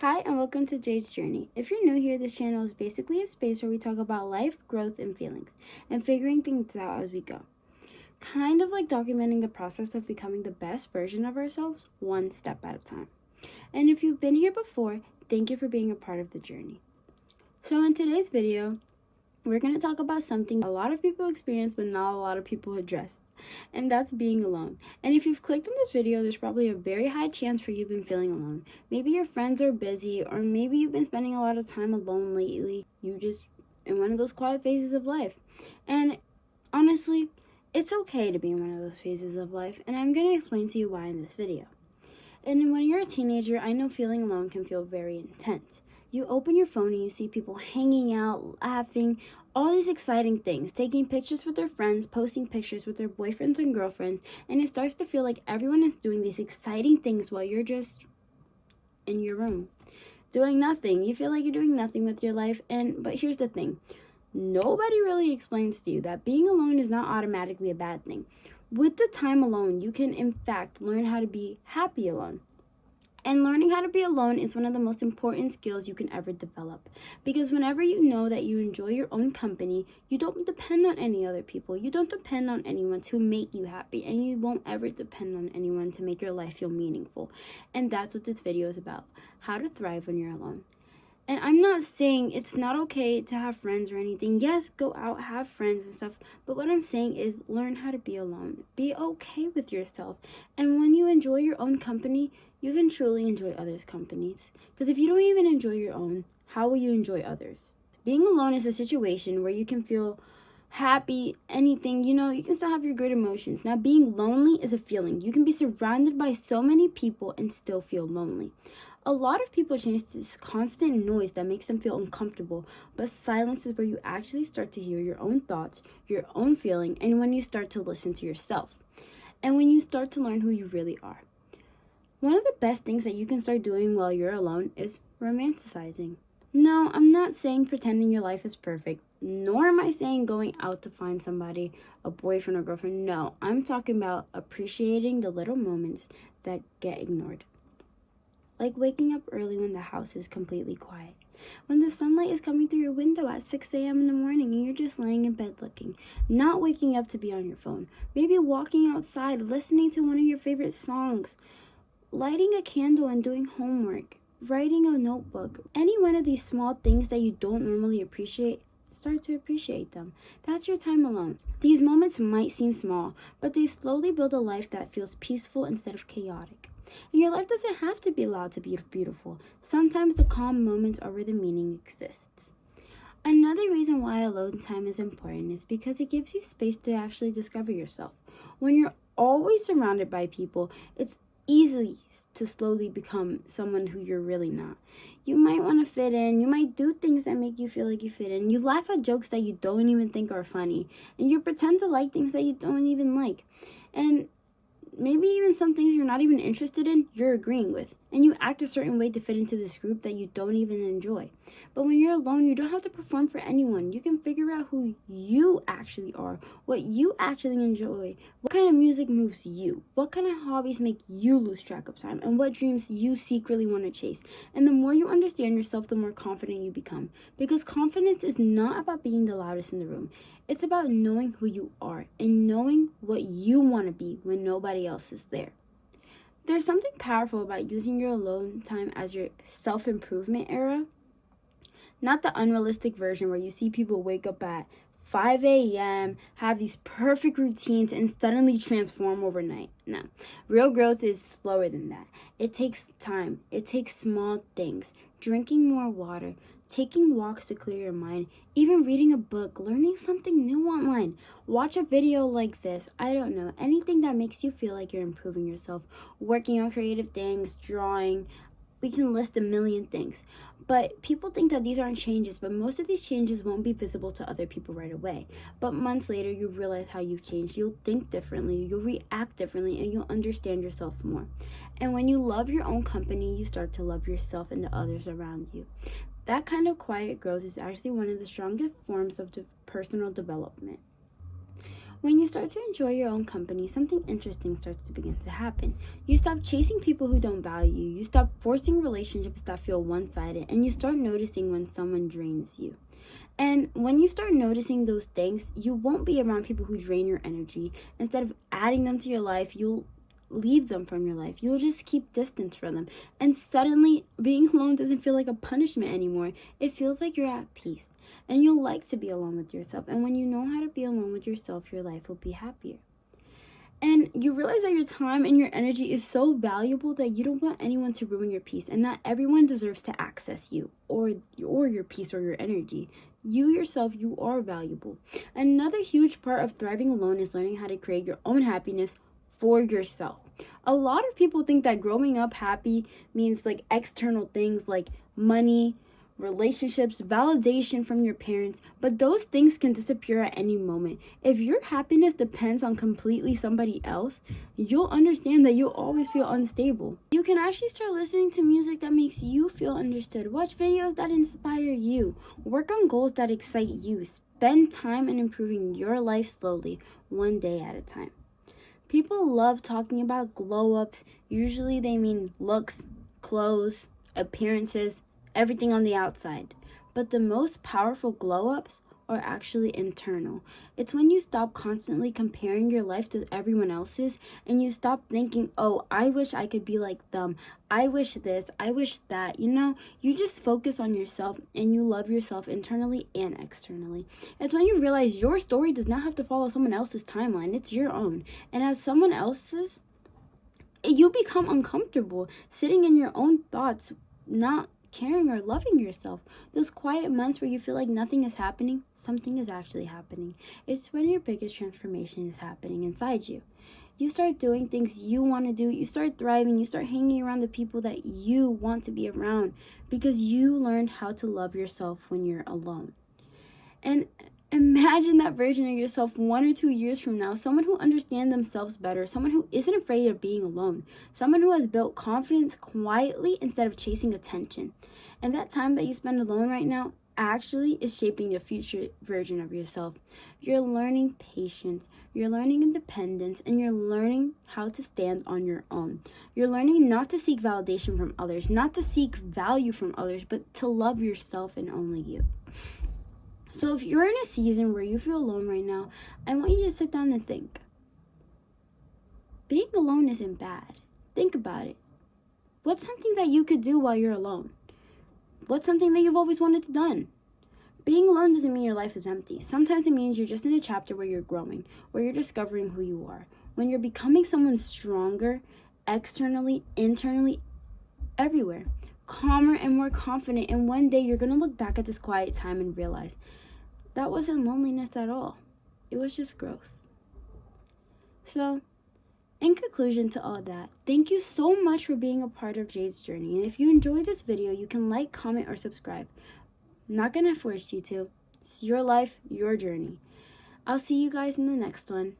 Hi, and welcome to Jades Journey. If you're new here, this channel is basically a space where we talk about life, growth, and feelings, and figuring things out as we go. Kind of like documenting the process of becoming the best version of ourselves, one step at a time. And if you've been here before, thank you for being a part of the journey. So in today's video, we're going to talk about something a lot of people experience but not a lot of people address. And that's being alone. And if you've clicked on this video, there's probably a very high chance for you've been feeling alone. Maybe your friends are busy, or maybe you've been spending a lot of time alone lately. You just in one of those quiet phases of life. And honestly, it's okay to be in one of those phases of life, and I'm going to explain to you why in this video. And when you're a teenager, I know feeling alone can feel very intense. You open your phone and you see people hanging out, laughing, all these exciting things, taking pictures with their friends, posting pictures with their boyfriends and girlfriends, and it starts to feel like everyone is doing these exciting things while you're just in your room, doing nothing. You feel like you're doing nothing with your life, but here's the thing. Nobody really explains to you that being alone is not automatically a bad thing. With the time alone, you can in fact learn how to be happy alone. And learning how to be alone is one of the most important skills you can ever develop. Because whenever you know that you enjoy your own company, you don't depend on any other people. You don't depend on anyone to make you happy. And you won't ever depend on anyone to make your life feel meaningful. And that's what this video is about. How to thrive when you're alone. And I'm not saying it's not okay to have friends or anything. Yes, go out, have friends and stuff. But what I'm saying is learn how to be alone. Be okay with yourself. And when you enjoy your own company, you can truly enjoy others' companies. Because if you don't even enjoy your own, how will you enjoy others? Being alone is a situation where you can feel happy, anything, you can still have your good emotions. Now, being lonely is a feeling. You can be surrounded by so many people and still feel lonely. A lot of people change to this constant noise that makes them feel uncomfortable, but silence is where you actually start to hear your own thoughts, your own feeling, and when you start to listen to yourself, and when you start to learn who you really are. One of the best things that you can start doing while you're alone is romanticizing. No, I'm not saying pretending your life is perfect, nor am I saying going out to find somebody, a boyfriend or girlfriend. No, I'm talking about appreciating the little moments that get ignored. Like waking up early when the house is completely quiet. When the sunlight is coming through your window at 6 a.m. in the morning and you're just laying in bed looking. Not waking up to be on your phone. Maybe walking outside, listening to one of your favorite songs. Lighting a candle and doing homework. Writing a notebook. Any one of these small things that you don't normally appreciate, start to appreciate them. That's your time alone. These moments might seem small, but they slowly build a life that feels peaceful instead of chaotic. And your life doesn't have to be loud to be beautiful. Sometimes the calm moments are where the meaning exists. Another reason why alone time is important is because it gives you space to actually discover yourself. When you're always surrounded by people, it's easy to slowly become someone who you're really not. You might want to fit in. You might do things that make you feel like you fit in. You laugh at jokes that you don't even think are funny. And you pretend to like things that you don't even like. And maybe even some things you're not even interested in, you're agreeing with. And you act a certain way to fit into this group that you don't even enjoy. But when you're alone, you don't have to perform for anyone. You can figure out who you actually are, what you actually enjoy, what kind of music moves you, what kind of hobbies make you lose track of time, and what dreams you secretly want to chase. And the more you understand yourself, the more confident you become. Because confidence is not about being the loudest in the room. It's about knowing who you are and knowing what you want to be when nobody else is there. There's something powerful about using your alone time as your self-improvement era. Not the unrealistic version where you see people wake up at 5 a.m., have these perfect routines, and suddenly transform overnight. No, real growth is slower than that. It takes time. It takes small things. Drinking more water, taking walks to clear your mind, even reading a book, learning something new online. Watch a video like this. I don't know, anything that makes you feel like you're improving yourself. Working on creative things, drawing. We can list a million things. But people think that these aren't changes, but most of these changes won't be visible to other people right away. But months later, you realize how you've changed. You'll think differently, you'll react differently, and you'll understand yourself more. And when you love your own company, you start to love yourself and the others around you. That kind of quiet growth is actually one of the strongest forms of personal development. When you start to enjoy your own company, something interesting starts to begin to happen. You stop chasing people who don't value you. You stop forcing relationships that feel one-sided, and you start noticing when someone drains you. And when you start noticing those things, you won't be around people who drain your energy. Instead of adding them to your life, you'll leave them from your life. You'll just keep distance from them. And suddenly, being alone doesn't feel like a punishment anymore. It feels like you're at peace. And you'll like to be alone with yourself. And when you know how to be alone with yourself, your life will be happier. And you realize that your time and your energy is so valuable that you don't want anyone to ruin your peace. And not everyone deserves to access you or your peace or your energy. You yourself, you are valuable. Another huge part of thriving alone is learning how to create your own happiness for yourself. A lot of people think that growing up happy means like external things like money, relationships, validation from your parents, but those things can disappear at any moment. If your happiness depends on completely somebody else, you'll understand that you'll always feel unstable. You can actually start listening to music that makes you feel understood. Watch videos that inspire you. Work on goals that excite you. Spend time in improving your life slowly, one day at a time. People love talking about glow-ups. Usually they mean looks, clothes, appearances, everything on the outside. But the most powerful glow-ups are actually internal. It's when you stop constantly comparing your life to everyone else's and you stop thinking, oh, I wish I could be like them. I wish this, I wish that. You just focus on yourself and you love yourself internally and externally. It's when you realize your story does not have to follow someone else's timeline. It's your own. And as someone else's, you become uncomfortable sitting in your own thoughts, not caring or loving yourself. Those quiet months where you feel like nothing is happening, something is actually happening. It's when your biggest transformation is happening inside you. You start doing things you want to do. You start thriving. You start hanging around the people that you want to be around because you learned how to love yourself when you're alone. And imagine that version of yourself 1 or 2 years from now, someone who understands themselves better, someone who isn't afraid of being alone, someone who has built confidence quietly instead of chasing attention. And that time that you spend alone right now actually is shaping the future version of yourself. You're learning patience, you're learning independence, and you're learning how to stand on your own. You're learning not to seek validation from others, not to seek value from others, but to love yourself and only you. So if you're in a season where you feel alone right now, I want you to sit down and think. Being alone isn't bad. Think about it. What's something that you could do while you're alone? What's something that you've always wanted to done? Being alone doesn't mean your life is empty. Sometimes it means you're just in a chapter where you're growing, where you're discovering who you are, when you're becoming someone stronger, externally, internally, everywhere, calmer and more confident. And one day you're going to look back at this quiet time and realize that wasn't loneliness at all. It was just growth. So, in conclusion to all that, thank you so much for being a part of Jades Journey. And if you enjoyed this video, you can like, comment, or subscribe. I'm not gonna force you to. It's your life, your journey. I'll see you guys in the next one.